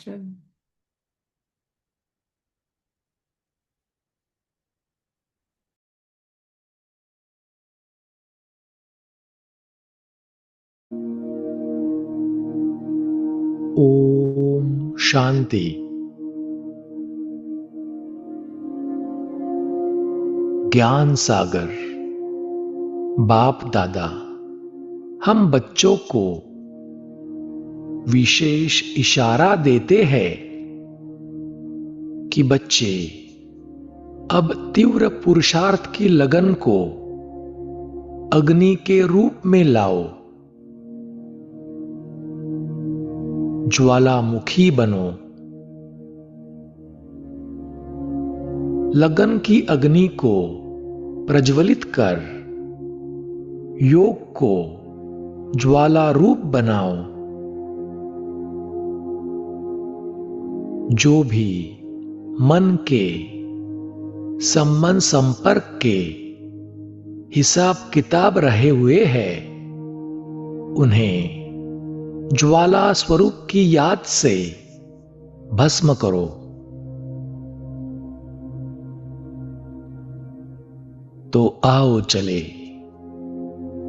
चल। ओम शांति। ज्ञान सागर बाप दादा हम बच्चों को विशेष इशारा देते हैं कि बच्चे अब तीव्र पुरुषार्थ की लगन को अग्नि के रूप में लाओ, ज्वालामुखी बनो। लगन की अग्नि को प्रज्वलित कर योग को ज्वाला रूप बनाओ। जो भी मन के संबंध संपर्क के हिसाब किताब रहे हुए हैं, उन्हें ज्वाला स्वरूप की याद से भस्म करो। तो आओ चले,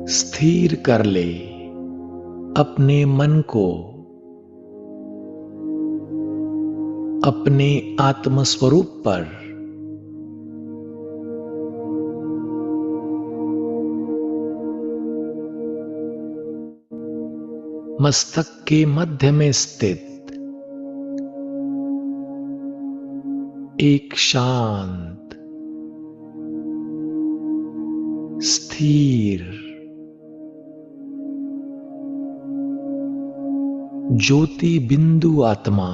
स्थिर कर ले अपने मन को अपने आत्मस्वरूप पर। मस्तक के मध्य में स्थित एक शांत, स्थिर ज्योति बिंदु आत्मा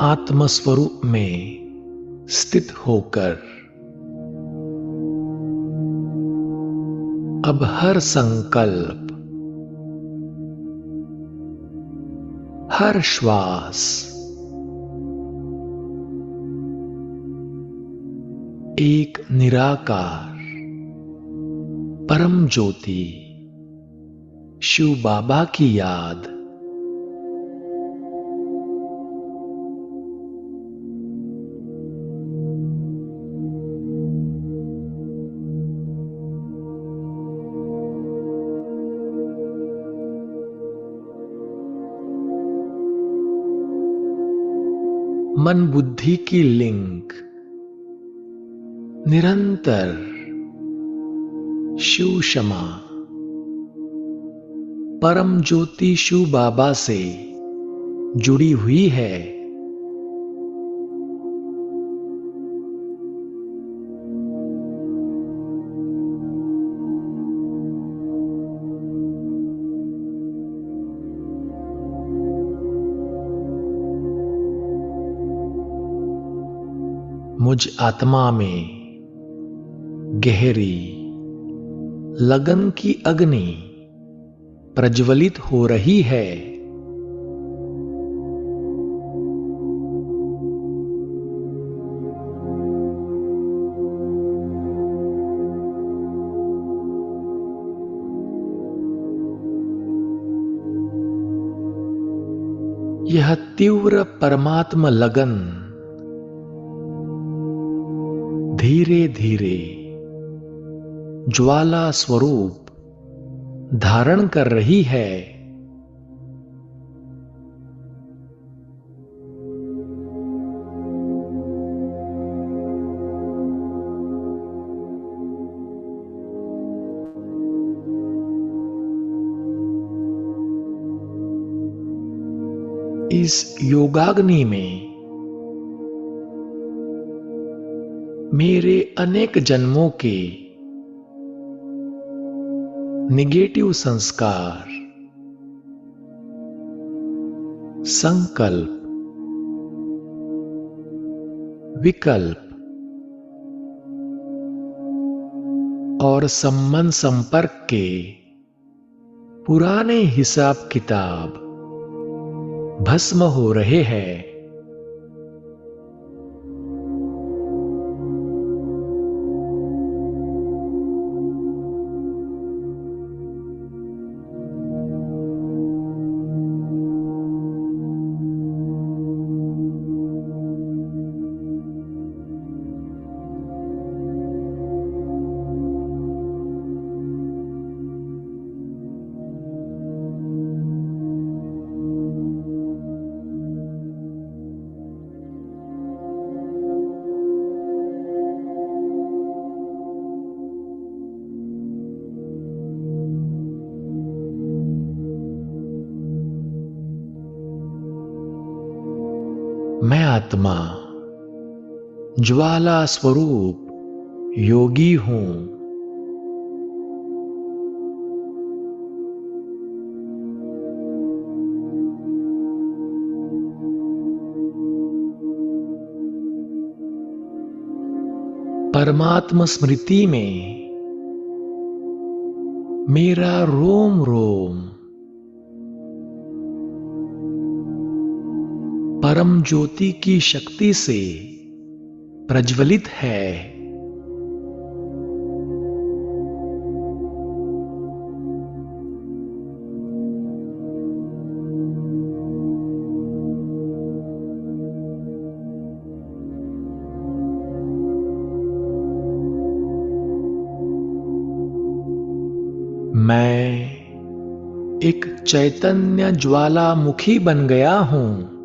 आत्मस्वरूप में स्थित होकर अब हर संकल्प, हर श्वास एक निराकार परम ज्योति शिव बाबा की याद। मन बुद्धि की लिंक निरंतर शिव क्षमा परम ज्योति शिव बाबा से जुड़ी हुई है। मुझ आत्मा में गहरी लगन की अग्नि प्रज्वलित हो रही है। यह तीव्र परमात्मा लगन धीरे धीरे ज्वाला स्वरूप धारण कर रही है। इस योगाग्नि में मेरे अनेक जन्मों के निगेटिव संस्कार, संकल्प, विकल्प और संबंध संपर्क के पुराने हिसाब किताब भस्म हो रहे हैं। आत्मा ज्वाला स्वरूप योगी हूं। परमात्म स्मृति में मेरा रोम रोम परम ज्योति की शक्ति से प्रज्वलित है। मैं एक चैतन्य ज्वालामुखी बन गया हूं।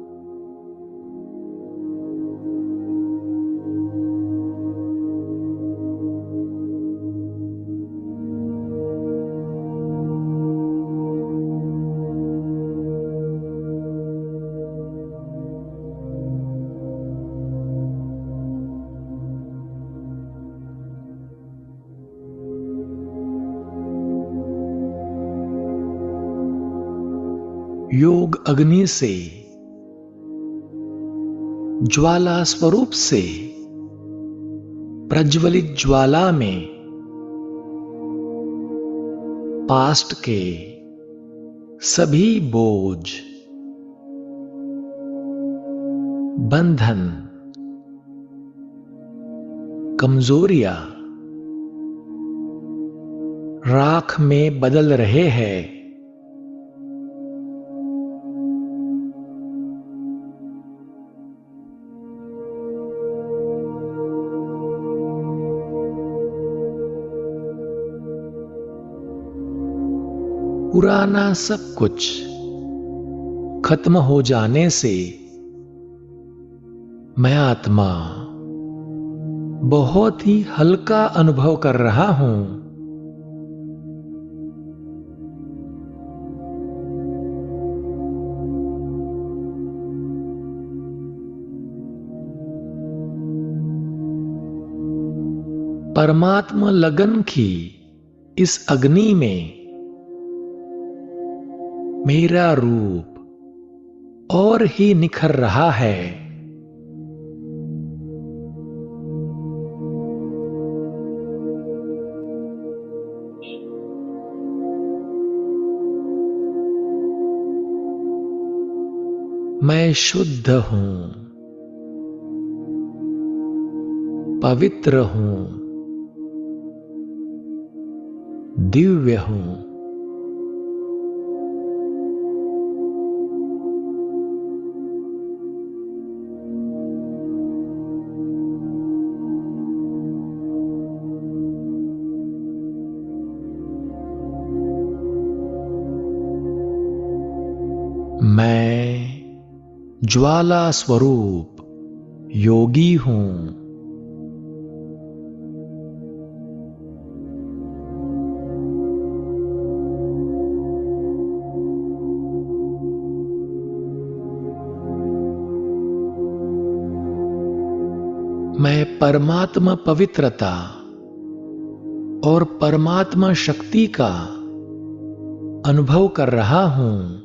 योग अग्नि से ज्वाला स्वरूप से प्रज्वलित ज्वाला में पास्ट के सभी बोझ, बंधन, कमजोरियां राख में बदल रहे हैं। पुराना सब कुछ खत्म हो जाने से मैं आत्मा बहुत ही हल्का अनुभव कर रहा हूं। परमात्मा लगन की इस अग्नि में मेरा रूप और ही निखर रहा है। मैं शुद्ध हूं, पवित्र हूं, दिव्य हूं। मैं ज्वाला स्वरूप योगी हूं। मैं परमात्मा पवित्रता और परमात्मा शक्ति का अनुभव कर रहा हूं।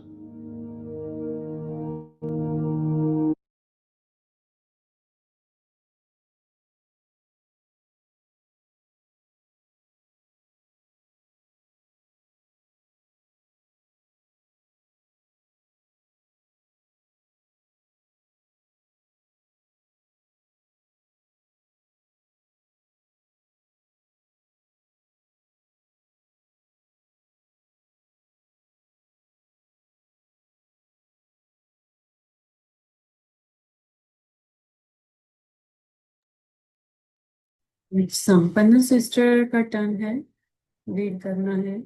संपन्न सिस्टर का टर्न है, रीड करना है।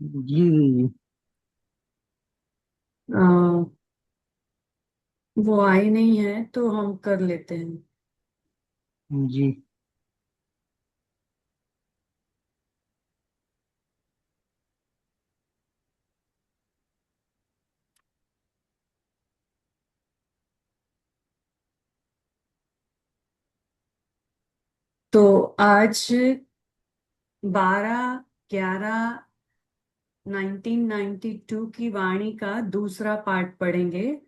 जी आ, वो आई नहीं है तो हम कर लेते हैं। जी तो आज 12/11/1992 की वाणी का दूसरा पार्ट पढ़ेंगे।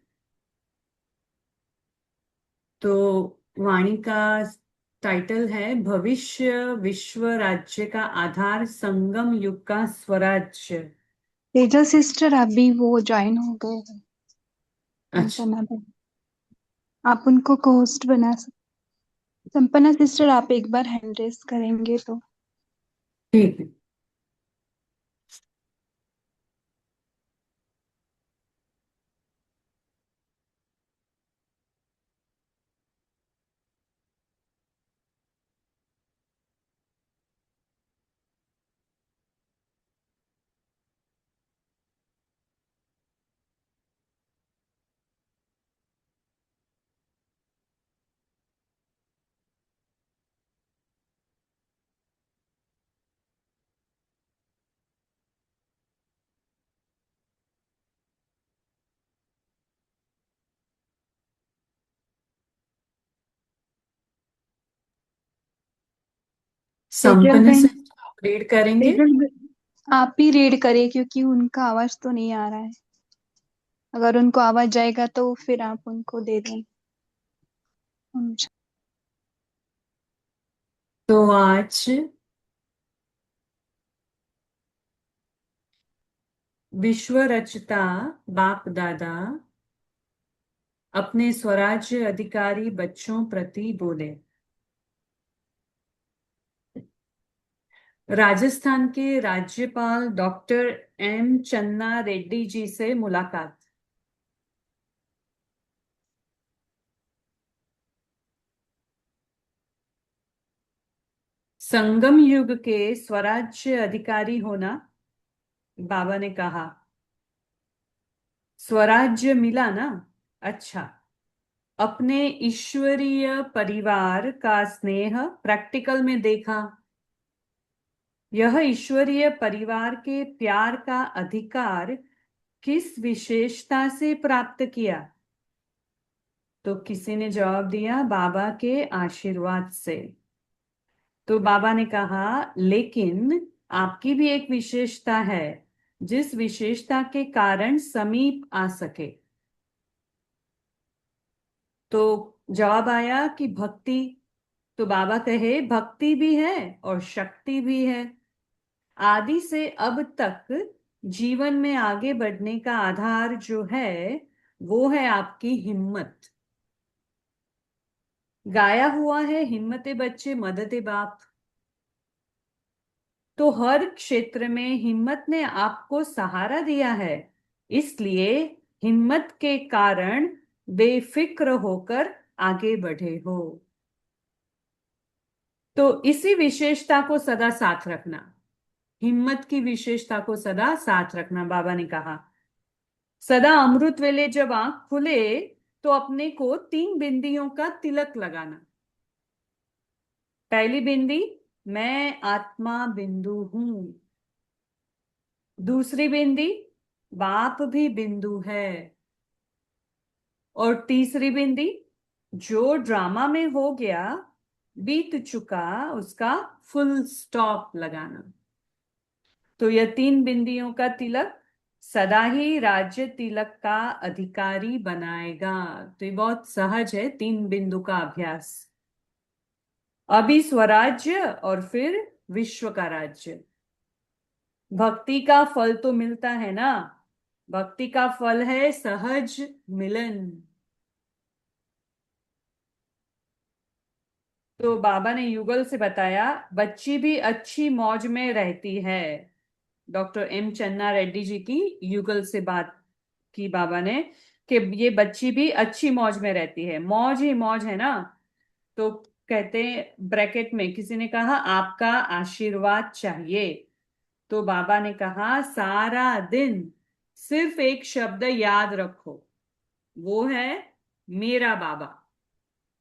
तो वाणी का टाइटल है भविष्य विश्व राज्य का आधार संगम युग का स्वराज्य। तेजा सिस्टर अभी वो ज्वाइन हो गए हैं अच्छा, संपना बहन। आप उनको होस्ट बना सकते। संपना सिस्टर आप एक बार हैंड रेस करेंगे तो। ठीक है। तेजल संपन्न बहन, से रीड करेंगे। आप ही रीड करिए क्योंकि उनका आवाज तो नहीं आ रहा है। अगर उनको आवाज जाएगा तो फिर आप उनको दे दें। तो आज विश्व रचता बाप दादा अपने स्वराज्य अधिकारी बच्चों प्रति बोले। राजस्थान के राज्यपाल डॉक्टर एम चन्ना रेड्डी जी से मुलाकात। संगम युग के स्वराज्य अधिकारी होना। बाबा ने कहा, स्वराज्य मिला ना? अच्छा। अपने ईश्वरीय परिवार का स्नेह प्रैक्टिकल में देखा। यह ईश्वरीय परिवार के प्यार का अधिकार किस विशेषता से प्राप्त किया? तो किसी ने जवाब दिया, बाबा के आशीर्वाद से। तो बाबा ने कहा, लेकिन आपकी भी एक विशेषता है जिस विशेषता के कारण समीप आ सके। तो जवाब आया कि भक्ति। तो बाबा कहे, भक्ति भी है और शक्ति भी है। आदि से अब तक जीवन में आगे बढ़ने का आधार जो है वो है आपकी हिम्मत। गाया हुआ है, हिम्मते बच्चे मददे बाप। तो हर क्षेत्र में हिम्मत ने आपको सहारा दिया है, इसलिए हिम्मत के कारण बेफिक्र होकर आगे बढ़े हो। तो इसी विशेषता को सदा साथ रखना, हिम्मत की विशेषता को सदा साथ रखना। बाबा ने कहा, सदा अमृत वेले जब आंख खुले तो अपने को 3 बिंदियों का तिलक लगाना। पहली बिंदी, मैं आत्मा बिंदु हूं। दूसरी बिंदी, बाप भी बिंदु है। और तीसरी बिंदी, जो ड्रामा में हो गया बीत चुका उसका फुल स्टॉप लगाना। तो यह 3 बिंदियों का तिलक सदा ही राज्य तिलक का अधिकारी बनाएगा। तो ये बहुत सहज है, 3 बिंदु का अभ्यास। अभी स्वराज्य और फिर विश्व का राज्य। भक्ति का फल तो मिलता है ना, भक्ति का फल है सहज मिलन। तो बाबा ने युगल से बताया, बच्ची भी अच्छी मौज में रहती है। डॉक्टर एम चन्ना रेड्डी जी की युगल से बात की बाबा ने कि ये बच्ची भी अच्छी मौज में रहती है। मौज ही मौज है ना। तो कहते ब्रैकेट में किसी ने कहा, आपका आशीर्वाद चाहिए। तो बाबा ने कहा, सारा दिन सिर्फ एक शब्द याद रखो, वो है मेरा बाबा।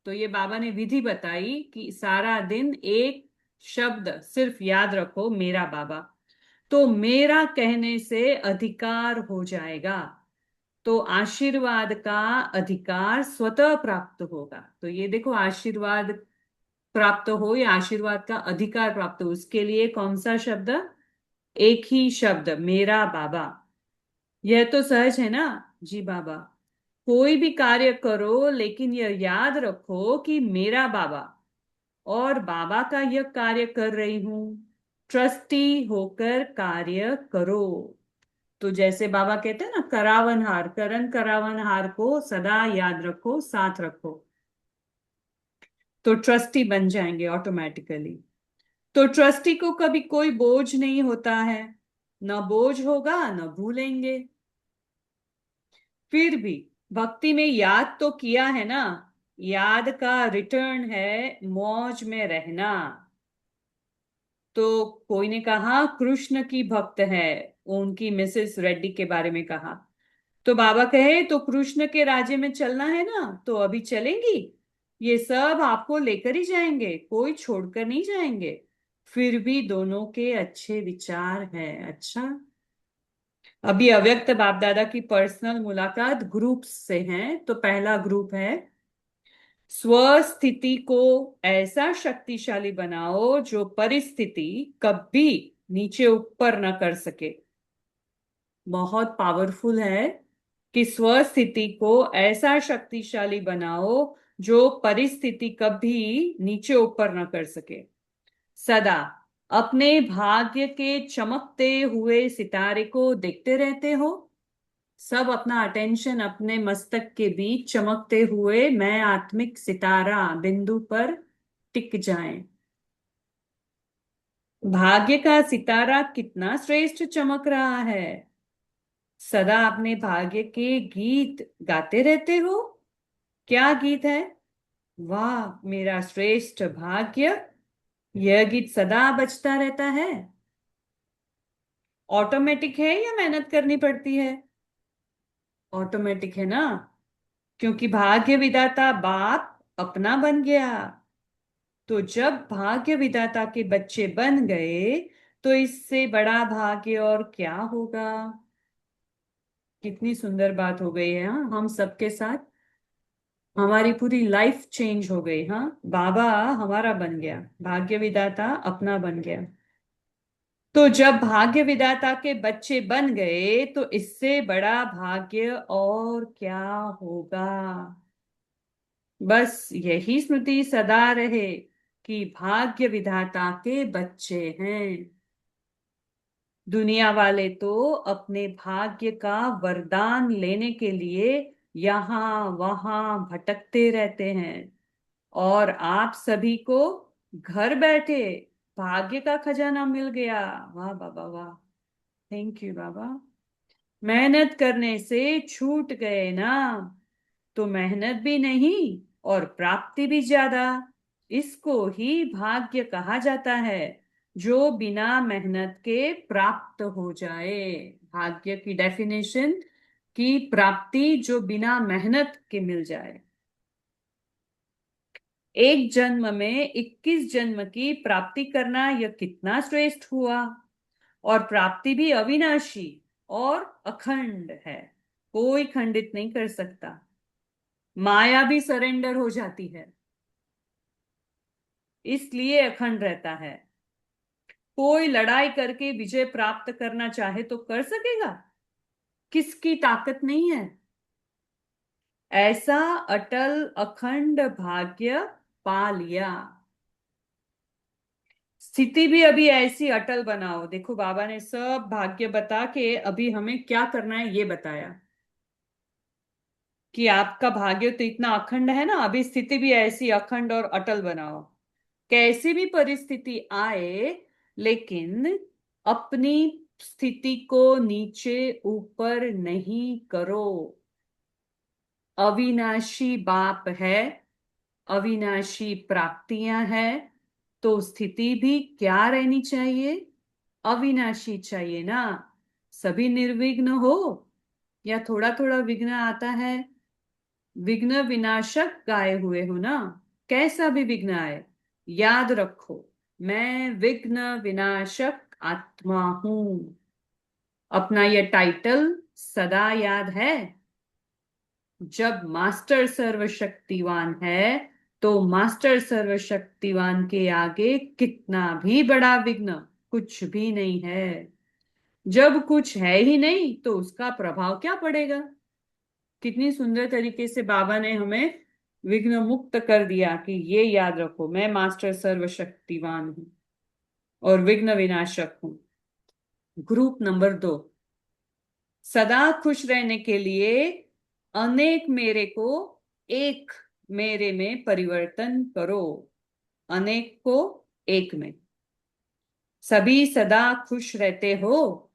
तो ये बाबा ने विधि बताई कि सारा दिन एक शब्द सिर्फ याद रखो, मेरा बाबा। तो मेरा कहने से अधिकार हो जाएगा, तो आशीर्वाद का अधिकार स्वतः प्राप्त होगा। तो ये देखो, आशीर्वाद प्राप्त हो या आशीर्वाद का अधिकार प्राप्त हो, उसके लिए कौन सा शब्द? एक ही शब्द, मेरा बाबा। यह तो सहज है ना? जी बाबा। कोई भी कार्य करो लेकिन यह याद रखो कि मेरा बाबा और बाबा का यह कार्य कर रही हूं। ट्रस्टी होकर कार्य करो। तो जैसे बाबा कहते हैं ना, करावनहार, करण करावनहार को सदा याद रखो, साथ रखो, तो ट्रस्टी बन जाएंगे ऑटोमेटिकली। तो ट्रस्टी को कभी कोई बोझ नहीं होता है, न बोझ होगा न भूलेंगे। फिर भी भक्ति में याद तो किया है ना, याद का रिटर्न है मौज में रहना। तो कोई ने कहा कृष्ण की भक्त है, उनकी मिसेस रेड्डी के बारे में कहा। तो बाबा कहे तो कृष्ण के राज्य में चलना है ना, तो अभी चलेंगी। ये सब आपको लेकर ही जाएंगे, कोई छोड़कर नहीं जाएंगे। फिर भी दोनों के अच्छे विचार हैं। अच्छा, अभी अव्यक्त बाप दादा की पर्सनल मुलाकात ग्रुप से है। तो पहला ग्रुप है, स्वस्थिति को ऐसा शक्तिशाली बनाओ जो परिस्थिति कभी नीचे ऊपर न कर सके। बहुत पावरफुल है कि स्वस्थिति को ऐसा शक्तिशाली बनाओ जो परिस्थिति कभी नीचे ऊपर न कर सके। सदा अपने भाग्य के चमकते हुए सितारे को देखते रहते हो। सब अपना अटेंशन अपने मस्तक के बीच चमकते हुए मैं आत्मिक सितारा बिंदु पर टिक जाएं। भाग्य का सितारा कितना श्रेष्ठ चमक रहा है। सदा अपने भाग्य के गीत गाते रहते हो। क्या गीत है? वाह मेरा श्रेष्ठ भाग्य, यह गीत सदा बजता रहता है। ऑटोमेटिक है या मेहनत करनी पड़ती है? ऑटोमेटिक है ना, क्योंकि भाग्य विधाता बाप अपना बन गया। तो जब भाग्य विधाता के बच्चे बन गए तो इससे बड़ा भाग्य और क्या होगा। कितनी सुंदर बात हो गई है। हाँ, हम सबके साथ हमारी पूरी लाइफ चेंज हो गई। हाँ, बाबा हमारा बन गया, भाग्य विधाता अपना बन गया। तो जब भाग्य विधाता के बच्चे बन गए तो इससे बड़ा भाग्य और क्या होगा। बस यही स्मृति सदा रहे कि भाग्य विधाता के बच्चे हैं। दुनिया वाले तो अपने भाग्य का वरदान लेने के लिए यहाँ वहां भटकते रहते हैं, और आप सभी को घर बैठे भाग्य का खजाना मिल गया। वाह बाबा वाह, थैंक यू बाबा। मेहनत करने से छूट गए ना, तो मेहनत भी नहीं और प्राप्ति भी ज्यादा। इसको ही भाग्य कहा जाता है, जो बिना मेहनत के प्राप्त हो जाए। भाग्य की डेफिनेशन की प्राप्ति जो बिना मेहनत के मिल जाए। एक जन्म में 21 जन्म की प्राप्ति करना यह कितना श्रेष्ठ हुआ। और प्राप्ति भी अविनाशी और अखंड है, कोई खंडित नहीं कर सकता। माया भी सरेंडर हो जाती है, इसलिए अखंड रहता है। कोई लड़ाई करके विजय प्राप्त करना चाहे तो कर सकेगा, किसकी ताकत नहीं है। ऐसा अटल अखंड भाग्य पा लिया। स्थिति भी अभी ऐसी अटल बनाओ। देखो बाबा ने सब भाग्य बता के अभी हमें क्या करना है ये बताया, कि आपका भाग्य तो इतना अखंड है ना, अभी स्थिति भी ऐसी अखंड और अटल बनाओ। कैसी भी परिस्थिति आए, लेकिन अपनी स्थिति को नीचे ऊपर नहीं करो। अविनाशी बाप है, अविनाशी प्राप्तियां हैं, तो स्थिति भी क्या रहनी चाहिए? अविनाशी चाहिए ना। सभी निर्विघ्न हो या थोड़ा थोड़ा विघ्न आता है? विघ्न विनाशक गाए हुए हो ना। कैसा भी विघ्न आए, याद रखो मैं विघ्न विनाशक आत्मा हूं। अपना यह टाइटल सदा याद है। जब मास्टर सर्वशक्तिवान है तो मास्टर सर्वशक्तिवान के आगे कितना भी बड़ा विघ्न कुछ भी नहीं है। जब कुछ है ही नहीं तो उसका प्रभाव क्या पड़ेगा। कितनी सुंदर तरीके से बाबा ने हमें विघ्न मुक्त कर दिया कि ये याद रखो, मैं मास्टर सर्वशक्तिवान हूं और विघ्न विनाशक हूं। ग्रुप नंबर 2, सदा खुश रहने के लिए अनेक मेरे को एक मेरे में परिवर्तन करो। अनेक को एक में। सभी सदा खुश रहते हो।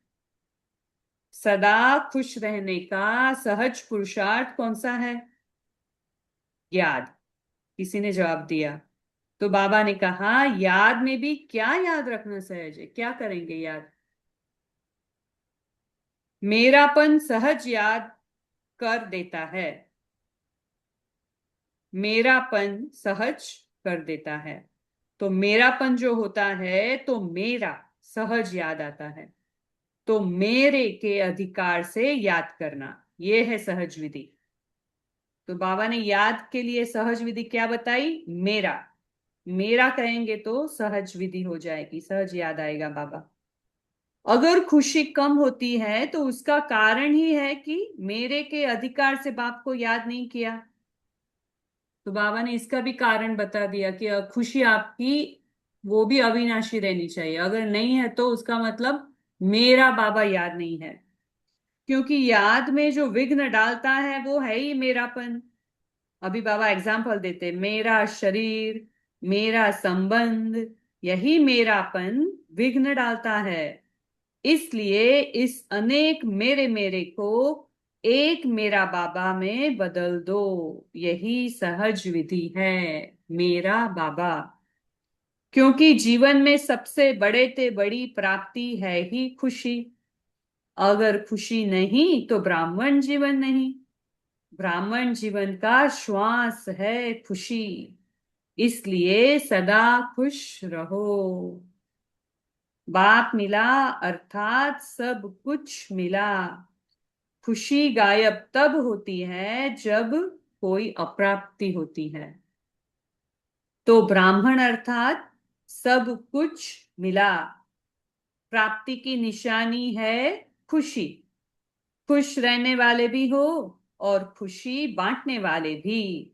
सदा खुश रहने का सहज पुरुषार्थ कौन सा है? याद। किसी ने जवाब दिया। तो बाबा ने कहा याद में भी क्या याद रखना सहज है? क्या करेंगे याद? मेरापन सहज याद कर देता है। मेरापन सहज कर देता है। तो मेरापन जो होता है तो मेरा सहज याद आता है। तो मेरे के अधिकार से याद करना, यह है सहज विधि। तो बाबा ने याद के लिए सहज विधि क्या बताई? मेरा। मेरा कहेंगे तो सहज विधि हो जाएगी, सहज याद आएगा बाबा। अगर खुशी कम होती है तो उसका कारण ही है कि मेरे के अधिकार से बाप को याद नहीं किया। तो बाबा ने इसका भी कारण बता दिया कि खुशी आपकी वो भी अविनाशी रहनी चाहिए। अगर नहीं है तो उसका मतलब मेरा बाबा याद नहीं है। क्योंकि याद में जो विघ्न डालता है वो है ही मेरापन। अभी बाबा एग्जाम्पल देते, मेरा शरीर, मेरा संबंध, यही मेरापन विघ्न डालता है। इसलिए इस अनेक मेरे मेरे को एक मेरा बाबा में बदल दो। यही सहज विधि है, मेरा बाबा। क्योंकि जीवन में सबसे बड़े ते बड़ी प्राप्ति है ही खुशी। अगर खुशी नहीं तो ब्राह्मण जीवन नहीं। ब्राह्मण जीवन का श्वास है खुशी। इसलिए सदा खुश रहो। बाप मिला अर्थात सब कुछ मिला। खुशी गायब तब होती है जब कोई अप्राप्ति होती है। तो ब्राह्मण अर्थात सब कुछ मिला। प्राप्ति की निशानी है खुशी। खुश रहने वाले भी हो और खुशी बांटने वाले भी।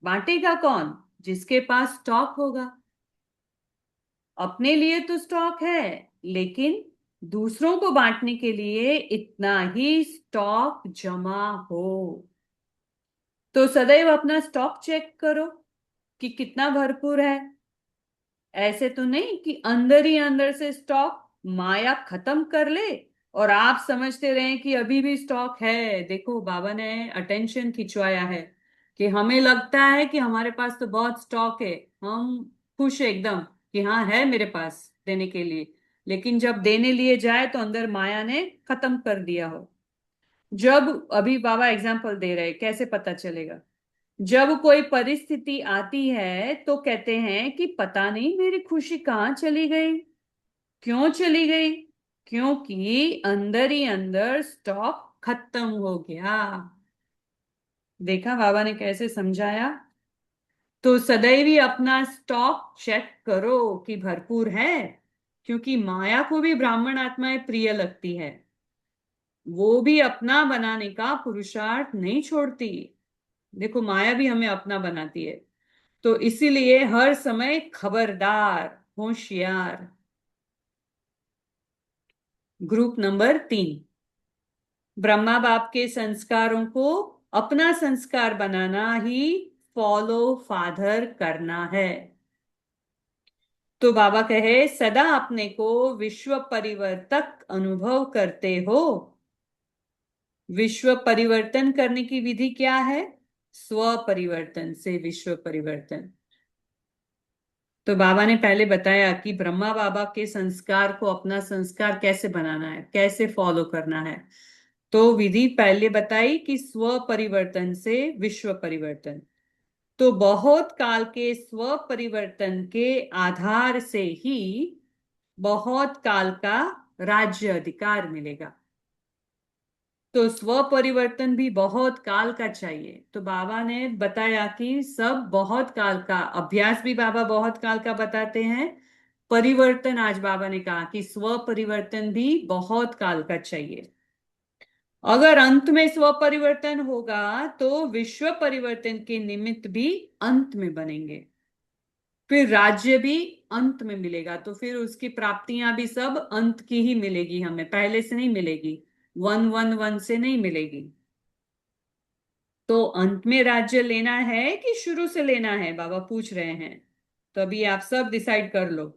बांटेगा कौन? जिसके पास स्टॉक होगा। अपने लिए तो स्टॉक है, लेकिन दूसरों को बांटने के लिए इतना ही स्टॉक जमा हो। तो सदैव अपना स्टॉक चेक करो कि कितना भरपूर है। ऐसे तो नहीं कि अंदर ही अंदर से स्टॉक माया खत्म कर ले और आप समझते रहें कि अभी भी स्टॉक है। देखो बाबा ने अटेंशन खिंचवाया है कि हमें लगता है कि हमारे पास तो बहुत स्टॉक है, हम खुश है एकदम कि हाँ है मेरे पास देने के लिए। लेकिन जब देने लिए जाए तो अंदर माया ने खत्म कर दिया हो। जब अभी बाबा एग्जाम्पल दे रहे, कैसे पता चलेगा? जब कोई परिस्थिति आती है तो कहते हैं कि पता नहीं मेरी खुशी कहाँ चली गई। क्यों चली गई? क्योंकि अंदर ही अंदर स्टॉक खत्म हो गया। देखा बाबा ने कैसे समझाया? तो सदैव ही अपना स्टॉक चेक करो कि भरपूर है। क्योंकि माया को भी ब्राह्मण आत्माएं प्रिय लगती है। वो भी अपना बनाने का पुरुषार्थ नहीं छोड़ती। देखो माया भी हमें अपना बनाती है। तो इसीलिए हर समय खबरदार, होशियार। ग्रुप नंबर 3, ब्रह्मा बाप के संस्कारों को अपना संस्कार बनाना ही फॉलो फादर करना है। तो बाबा कहे सदा अपने को विश्व परिवर्तक अनुभव करते हो। विश्व परिवर्तन करने की विधि क्या है? स्व परिवर्तन से विश्व परिवर्तन। तो बाबा ने पहले बताया कि ब्रह्मा बाबा के संस्कार को अपना संस्कार कैसे बनाना है, कैसे फॉलो करना है। तो विधि पहले बताई कि स्व परिवर्तन से विश्व परिवर्तन। तो बहुत काल के स्व परिवर्तन के आधार से ही बहुत काल का राज्य अधिकार मिलेगा। तो स्व परिवर्तन भी बहुत काल का चाहिए। तो बाबा ने बताया कि सब बहुत काल का, अभ्यास भी बाबा बहुत काल का बताते हैं। परिवर्तन, आज बाबा ने कहा कि स्व परिवर्तन भी बहुत काल का चाहिए। अगर अंत में स्व परिवर्तन होगा तो विश्व परिवर्तन के निमित्त भी अंत में बनेंगे। फिर राज्य भी अंत में मिलेगा, तो फिर उसकी प्राप्तियां भी सब अंत की ही मिलेगी, हमें पहले से नहीं मिलेगी, 111 से नहीं मिलेगी। तो अंत में राज्य लेना है कि शुरू से लेना है, बाबा पूछ रहे हैं। तो अभी आप सब डिसाइड कर लो।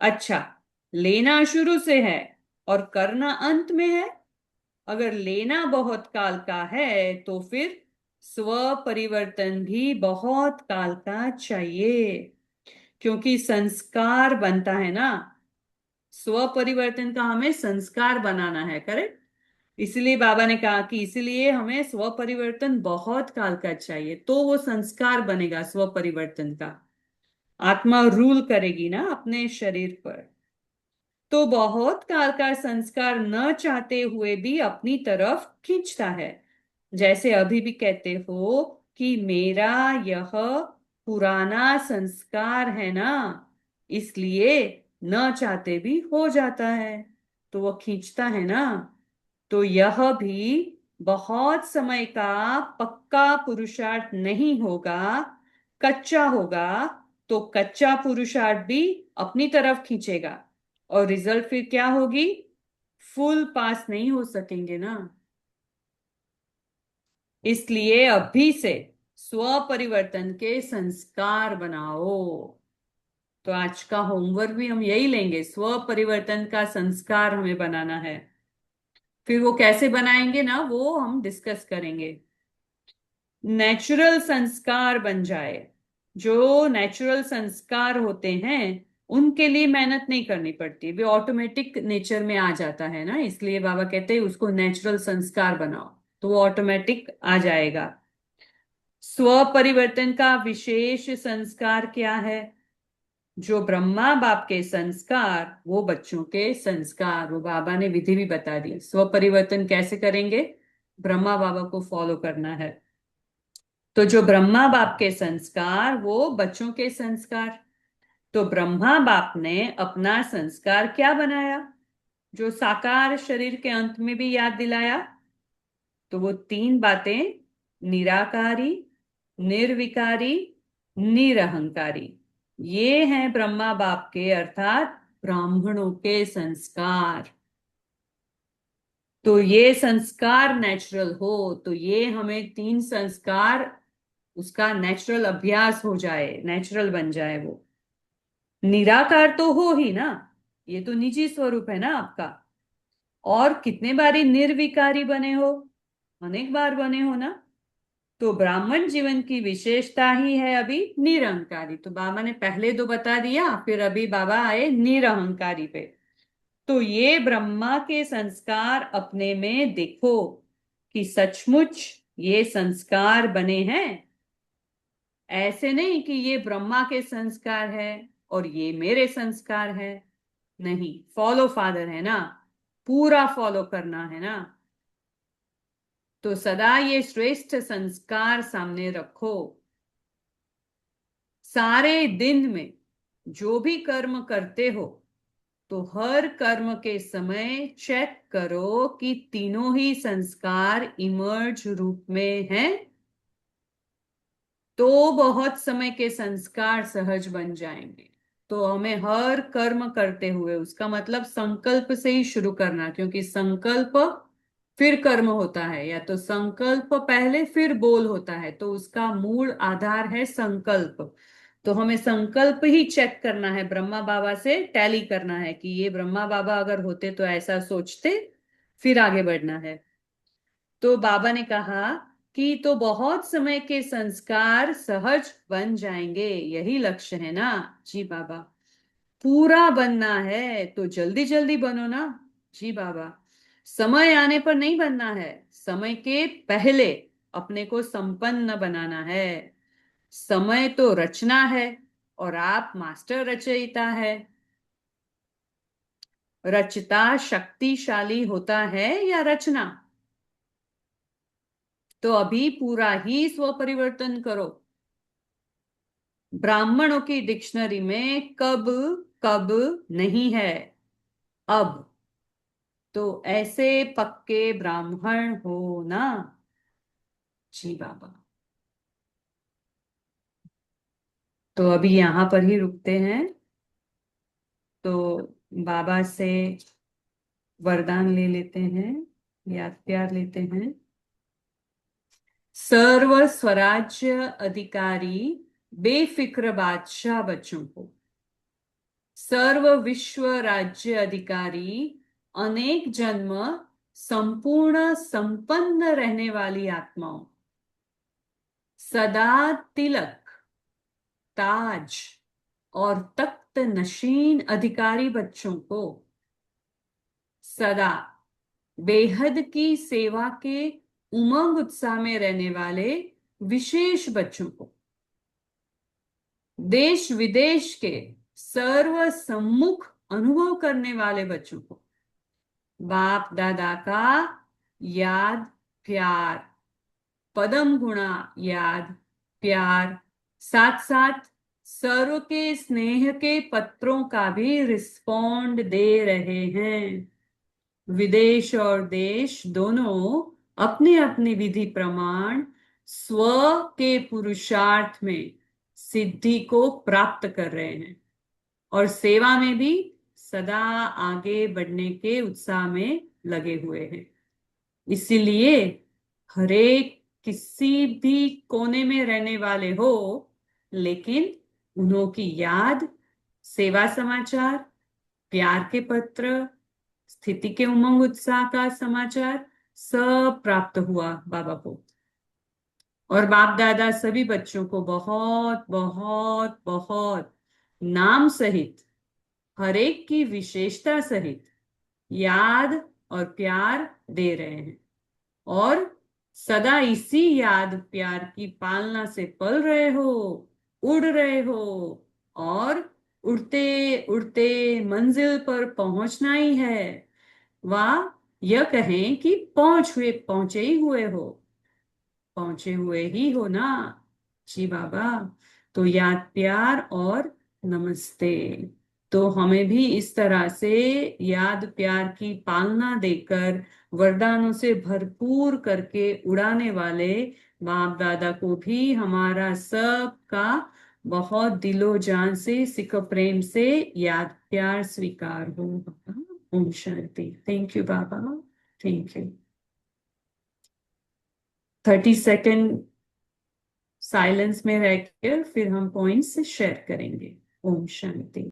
अच्छा, लेना शुरू से है और करना अंत में है। अगर लेना बहुत काल का है तो फिर स्व परिवर्तन भी बहुत काल का चाहिए, क्योंकि संस्कार बनता है ना। स्व परिवर्तन का हमें संस्कार बनाना है, करेक्ट। इसलिए बाबा ने कहा कि इसलिए हमें स्व परिवर्तन बहुत काल का चाहिए, तो वो संस्कार बनेगा स्व परिवर्तन का। आत्मा रूल करेगी ना अपने शरीर पर। तो बहुत काल का संस्कार न चाहते हुए भी अपनी तरफ खींचता है। जैसे अभी भी कहते हो कि मेरा यह पुराना संस्कार है ना, इसलिए न चाहते भी हो जाता है, तो वो खींचता है ना। तो यह भी बहुत समय का पक्का पुरुषार्थ नहीं होगा, कच्चा होगा। तो कच्चा पुरुषार्थ भी अपनी तरफ खींचेगा और रिजल्ट फिर क्या होगी, फुल पास नहीं हो सकेंगे ना। इसलिए अभी से स्व परिवर्तन के संस्कार बनाओ। तो आज का होमवर्क भी हम यही लेंगे, स्व परिवर्तन का संस्कार हमें बनाना है। फिर वो कैसे बनाएंगे ना, वो हम डिस्कस करेंगे। नेचुरल संस्कार बन जाए। जो नेचुरल संस्कार होते हैं उनके लिए मेहनत नहीं करनी पड़ती, वे ऑटोमेटिक नेचर में आ जाता है ना, इसलिए बाबा कहते हैं उसको नेचुरल संस्कार बनाओ, तो वो ऑटोमेटिक आ जाएगा। स्व परिवर्तन का विशेष संस्कार क्या है? जो ब्रह्मा बाप के संस्कार, वो बच्चों के संस्कार, वो बाबा ने विधि भी बता दी। स्व परिवर्तन कैसे करेंगे? ब्रह्मा बाबा को फॉलो करना है। तो जो ब्रह्मा बाप के संस्कार, वो बच्चों के संस्कार। तो ब्रह्मा बाप ने अपना संस्कार क्या बनाया, जो साकार शरीर के अंत में भी याद दिलाया? तो वो तीन बातें, निराकारी, निर्विकारी, निरहंकारी, ये हैं ब्रह्मा बाप के अर्थात ब्राह्मणों के संस्कार। तो ये संस्कार नेचुरल हो, तो ये हमें तीन संस्कार, उसका नेचुरल अभ्यास हो जाए, नेचुरल बन जाए वो। निराकार तो हो ही ना, ये तो निजी स्वरूप है ना आपका। और कितने बारी निर्विकारी बने हो? अनेक बार बने हो ना। तो ब्राह्मण जीवन की विशेषता ही है अभी निरहंकारी। तो बाबा ने पहले दो बता दिया, फिर अभी बाबा आए निरहंकारी पे। तो ये ब्रह्मा के संस्कार अपने में देखो कि सचमुच ये संस्कार बने हैं। ऐसे नहीं कि ये ब्रह्मा के संस्कार है और ये मेरे संस्कार है। नहीं, फॉलो फादर है ना, पूरा फॉलो करना है ना। तो सदा ये श्रेष्ठ संस्कार सामने रखो। सारे दिन में जो भी कर्म करते हो, तो हर कर्म के समय चेक करो कि तीनों ही संस्कार इमर्ज रूप में हैं। तो बहुत समय के संस्कार सहज बन जाएंगे। तो हमें हर कर्म करते हुए, उसका मतलब संकल्प से ही शुरू करना, क्योंकि संकल्प फिर कर्म होता है, या तो संकल्प पहले फिर बोल होता है, तो उसका मूल आधार है संकल्प। तो हमें संकल्प ही चेक करना है, ब्रह्मा बाबा से टैली करना है कि ये ब्रह्मा बाबा अगर होते तो ऐसा सोचते, फिर आगे बढ़ना है। तो बाबा ने कहा कि तो बहुत समय के संस्कार सहज बन जाएंगे, यही लक्ष्य है ना। जी बाबा, पूरा बनना है तो जल्दी जल्दी बनो ना। जी बाबा, समय आने पर नहीं बनना है, समय के पहले अपने को संपन्न बनाना है। समय तो रचना है और आप मास्टर रचयिता है। रचता शक्तिशाली होता है या रचना? तो अभी पूरा ही स्व परिवर्तन करो। ब्राह्मणों की डिक्शनरी में कब कब नहीं है, अब। तो ऐसे पक्के ब्राह्मण हो ना। जी बाबा। तो अभी यहां पर ही रुकते हैं। तो बाबा से वरदान ले लेते हैं, याद प्यार लेते हैं। सर्व स्वराज्य अधिकारी बेफिक्र बादशाह बच्चों को, सर्व विश्व राज्य अधिकारी अनेक जन्म संपूर्ण संपन्न रहने वाली आत्माओं, सदा तिलक ताज और तख्त नशीन अधिकारी बच्चों को, सदा बेहद की सेवा के उमंग उत्साह में रहने वाले विशेष बच्चों को, देश विदेश के सर्व सम्मुख अनुभव करने वाले बच्चों को, बाप दादा का याद प्यार, पदम गुणा याद प्यार, साथ साथ सर्व के स्नेह के पत्रों का भी रिस्पॉन्ड दे रहे हैं। विदेश और देश दोनों अपने अपनी विधि प्रमाण स्व के पुरुषार्थ में सिद्धि को प्राप्त कर रहे हैं और सेवा में भी सदा आगे बढ़ने के उत्साह में लगे हुए हैं। इसीलिए हरेक किसी भी कोने में रहने वाले हो, लेकिन उन्हों की याद, सेवा समाचार, प्यार के पत्र, स्थिति के उमंग उत्साह का समाचार सब प्राप्त हुआ बाबा को। और बाप दादा सभी बच्चों को बहुत बहुत बहुत नाम सहित, हर एक की विशेषता सहित याद और प्यार दे रहे हैं और सदा इसी याद प्यार की पालना से पल रहे हो, उड़ रहे हो और उड़ते उड़ते मंजिल पर पहुंचना ही है। वाह, यह कहें कि पहुंचे ही हुए हो, पहुंचे हुए ही हो ना। जी बाबा। तो याद प्यार और नमस्ते। तो हमें भी इस तरह से याद प्यार की पालना देकर वरदानों से भरपूर करके उड़ाने वाले बाप दादा को भी हमारा सबका बहुत दिलो जान से सिख प्रेम से याद प्यार स्वीकार हो बाबा। ओम शांति। Thank you Baba. Thank you. 30 second silence में रहकर फिर हम पॉइंट्स शेयर करेंगे। ओम शांति।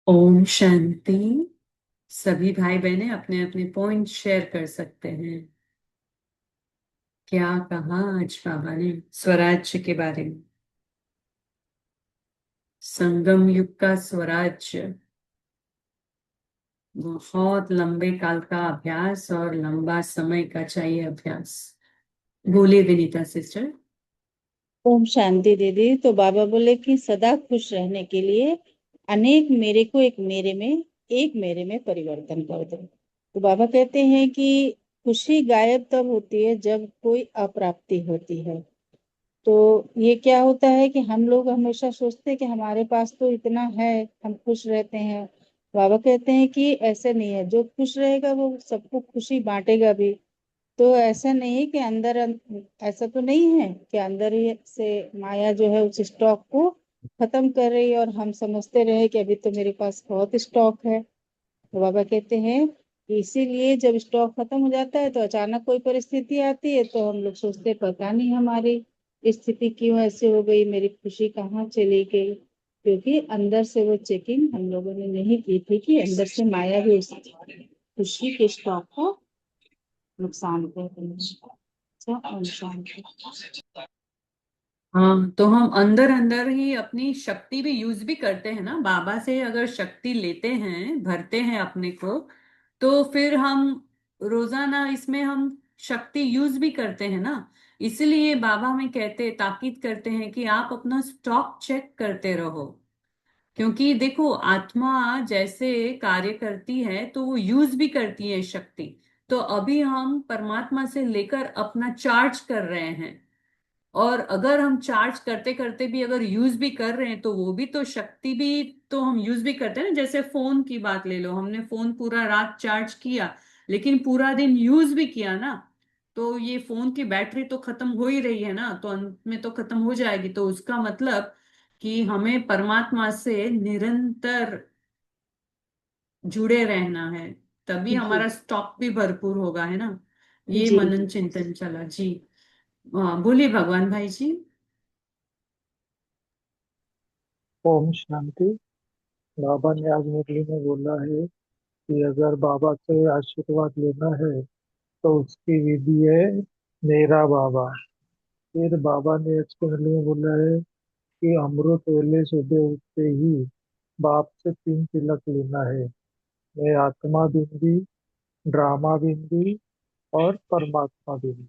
ओम शांति। सभी भाई बहनें अपने अपने पॉइंट शेयर कर सकते हैं। क्या कहा आज बाबा ने स्वराज्य के बारे में? संगम युग का स्वराज्य बहुत लंबे काल का अभ्यास और लंबा समय का चाहिए अभ्यास। बोलिए विनीता सिस्टर। ओम शांति दीदी। तो बाबा बोले कि सदा खुश रहने के लिए अनेक मेरे को एक मेरे में परिवर्तन कर दो। तो बाबा कहते हैं कि खुशी गायब तब होती है जब कोई अप्राप्ति होती है। तो ये क्या होता है कि हम लोग हमेशा सोचते हैं कि हमारे पास तो इतना है, हम खुश रहते हैं, बाबा कहते हैं कि ऐसा नहीं है, जो खुश रहेगा वो सबको खुशी बांटेगा भी। तो ऐसा नहीं है कि ऐसा तो नहीं है कि अंदर ही से माया जो है उस स्टॉक को खत्म कर रही है और हम समझते रहे कि अभी तो मेरे पास बहुत स्टॉक है। तो बाबा कहते हैं कि इसीलिए जब स्टॉक खत्म हो जाता है तो अचानक कोई परिस्थिति आती है तो हम लोग सोचते हैं, पता नहीं हमारी स्थिति क्यों ऐसे हो गई, मेरी खुशी कहाँ चली गई। क्योंकि अंदर से वो चेकिंग हम लोगों ने नहीं की थी कि अंदर से माया भी उस खुशी के स्टॉक को नुकसान कर रही है। अच्छा, ओम शांति। हाँ, तो हम अंदर अंदर ही अपनी शक्ति भी यूज भी करते हैं ना। बाबा से अगर शक्ति लेते हैं, भरते हैं अपने को, तो फिर हम रोजाना इसमें हम शक्ति यूज भी करते हैं ना। इसलिए बाबा हमें ताकीद करते हैं कि आप अपना स्टॉक चेक करते रहो। क्योंकि देखो, आत्मा जैसे कार्य करती है तो वो यूज भी करती है शक्ति। तो अभी हम परमात्मा से लेकर अपना चार्ज कर रहे हैं। और अगर हम चार्ज करते करते भी अगर यूज भी कर रहे हैं तो वो भी तो शक्ति भी तो हम यूज भी करते हैं ना। जैसे फोन की बात ले लो, हमने फोन पूरा रात चार्ज किया लेकिन पूरा दिन यूज भी किया ना, तो ये फोन की बैटरी तो खत्म हो ही रही है ना, तो अंत में तो खत्म हो जाएगी। तो उसका मतलब कि हमें परमात्मा से निरंतर जुड़े रहना है, तभी जी हमारा स्टॉक भी भरपूर होगा, है ना। ये जी मनन जी। चिंतन चला जी। हाँ, बोलिए भगवान भाई जी। ओम शांति। बाबा ने आज मुरली में बोला है कि अगर बाबा से आशीर्वाद लेना है तो उसकी विधि है मेरा बाबा। फिर बाबा ने आज की मुरली में बोला है कि अमृत वेले सुबह उठते ही बाप से 3 तिलक लेना है। मैं आत्मा बिंदी, ड्रामा बिंदी और परमात्मा बिंदी।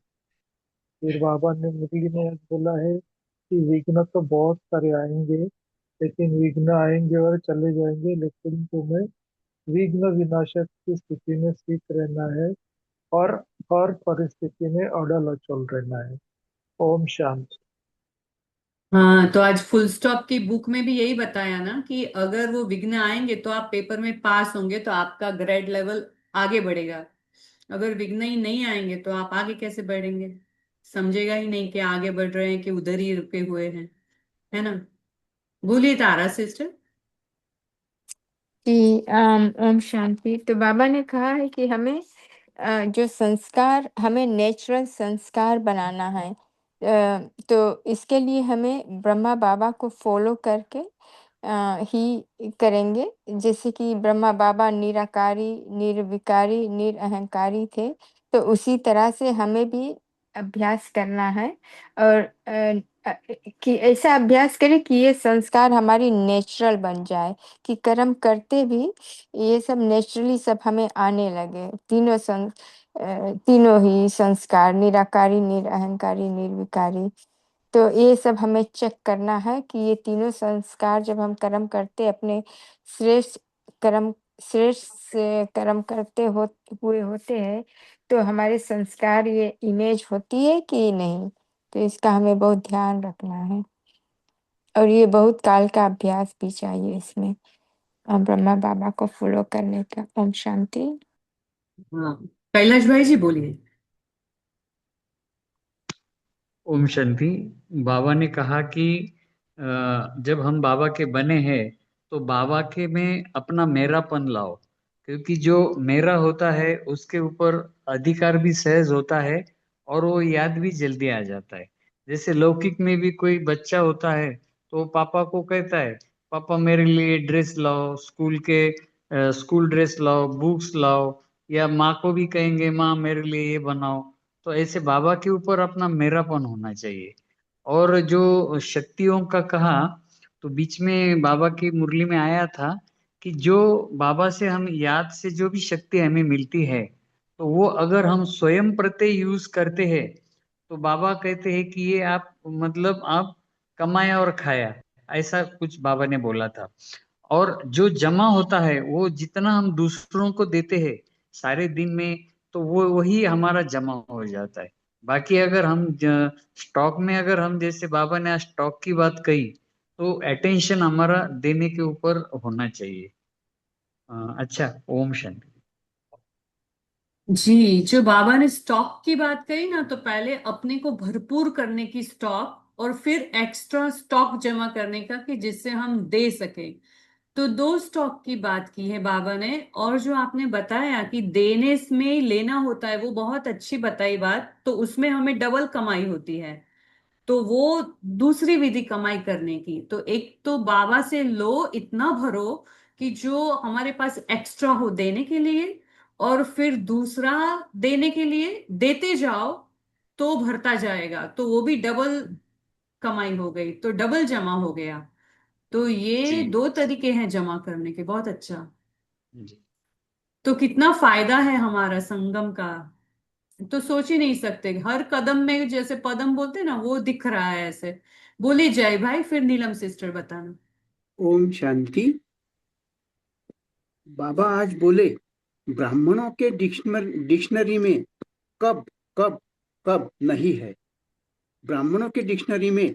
फिर बाबा ने मुरली में आज बोला है कि विघ्न तो बहुत सारे आएंगे, लेकिन विघ्न आएंगे और चले जाएंगे, लेकिन तुम्हें विघ्न विनाशक की स्थिति में स्थित रहना है और हर परिस्थिति में अड़ल अचल रहना है। ओम शांति। हाँ, तो आज फुल स्टॉप की बुक में भी यही बताया ना कि अगर वो विघ्न आएंगे तो आप पेपर में पास होंगे, तो आपका ग्रेड लेवल आगे बढ़ेगा। अगर विघ्न ही नहीं आएंगे तो आप आगे कैसे बढ़ेंगे, समझेगा ही नहीं कि आगे बढ़ रहे हैं कि उधर ही रुके हुए हैं, है ना। बोलिए तारा सिस्टर। कि ओम शांति। तो बाबा ने कहा है कि हमें जो संस्कार, हमें नेचुरल संस्कार बनाना है। तो इसके लिए हमें ब्रह्मा बाबा को फॉलो करके ही करेंगे। जैसे कि ब्रह्मा बाबा निराकारी, निर्विकारी, निरअहंकारी थे, तो उसी तरह से हमें भी अभ्यास करना है। और कि ऐसा अभ्यास करें कि ये संस्कार हमारी नेचुरल बन जाए, कि कर्म करते भी ये सब नेचुरली सब हमें आने लगे। तीनों ही संस्कार, निराकारी, निरअहंकारी, निर्विकारी। तो ये सब हमें चेक करना है कि ये तीनों संस्कार जब हम कर्म करते अपने श्रेष्ठ कर्म, श्रेष्ठ से कर्म करते हुए होते हैं, तो हमारे संस्कार ये इमेज होती है कि नहीं। तो इसका हमें बहुत ध्यान रखना है। और ये बहुत काल का अभ्यास भी चाहिए इसमें, ब्रह्मा बाबा को फॉलो करने का। ओम शांति। हाँ, कैलाश भाई जी बोलिए। ओम शांति। बाबा ने कहा कि जब हम बाबा के बने हैं तो बाबा के में अपना मेरापन लाओ, क्योंकि जो मेरा होता है उसके ऊपर अधिकार भी सहज होता है और वो याद भी जल्दी आ जाता है। जैसे लौकिक में भी कोई बच्चा होता है तो वो पापा को कहता है, पापा मेरे लिए ड्रेस लाओ, स्कूल ड्रेस लाओ, बुक्स लाओ, या माँ को भी कहेंगे माँ मेरे लिए ये बनाओ। तो ऐसे बाबा के ऊपर अपना मेरापन होना चाहिए। और जो शक्तियों का कहा, तो बीच में बाबा की मुरली में आया था कि जो बाबा से हम याद से जो भी शक्ति हमें मिलती है, तो वो अगर हम स्वयं प्रत्यय यूज करते हैं तो बाबा कहते हैं कि ये आप मतलब आप कमाया और खाया, ऐसा कुछ बाबा ने बोला था। और जो जमा होता है वो जितना हम दूसरों को देते हैं सारे दिन में, तो वो वही हमारा जमा हो जाता है। बाकी अगर हम स्टॉक में, अगर हम जैसे बाबा ने आज स्टॉक की बात कही, तो अटेंशन हमारा देने के ऊपर होना चाहिए। अच्छा, ओम शांति। जी, जो बाबा ने स्टॉक की बात कही ना, तो पहले अपने को भरपूर करने की स्टॉक, और फिर एक्स्ट्रा स्टॉक जमा करने का कि जिससे हम दे सके। तो दो स्टॉक की बात की है बाबा ने। और जो आपने बताया कि देने में लेना होता है, वो बहुत अच्छी बताई बात। तो उसमें हमें डबल कमाई होती है। तो वो दूसरी विधि कमाई करने की, तो एक तो बाबा से लो, इतना भरो कि जो हमारे पास एक्स्ट्रा हो देने के लिए, और फिर दूसरा देने के लिए देते जाओ, तो भरता जाएगा। तो वो भी डबल कमाई हो गई, तो डबल जमा हो गया। तो ये जी दो तरीके हैं जमा करने के। बहुत अच्छा। जी। तो कितना फायदा है हमारा संगम का, तो सोच ही नहीं सकते। हर कदम में जैसे पदम बोलते हैं ना, वो दिख रहा है ऐसे। बोले जय भाई, फिर नीलम सिस्टर बताना। ओम शांति। बाबा आज बोले ब्राह्मणों के डिक्शनरी में कब कब कब नहीं है। ब्राह्मणों के डिक्शनरी में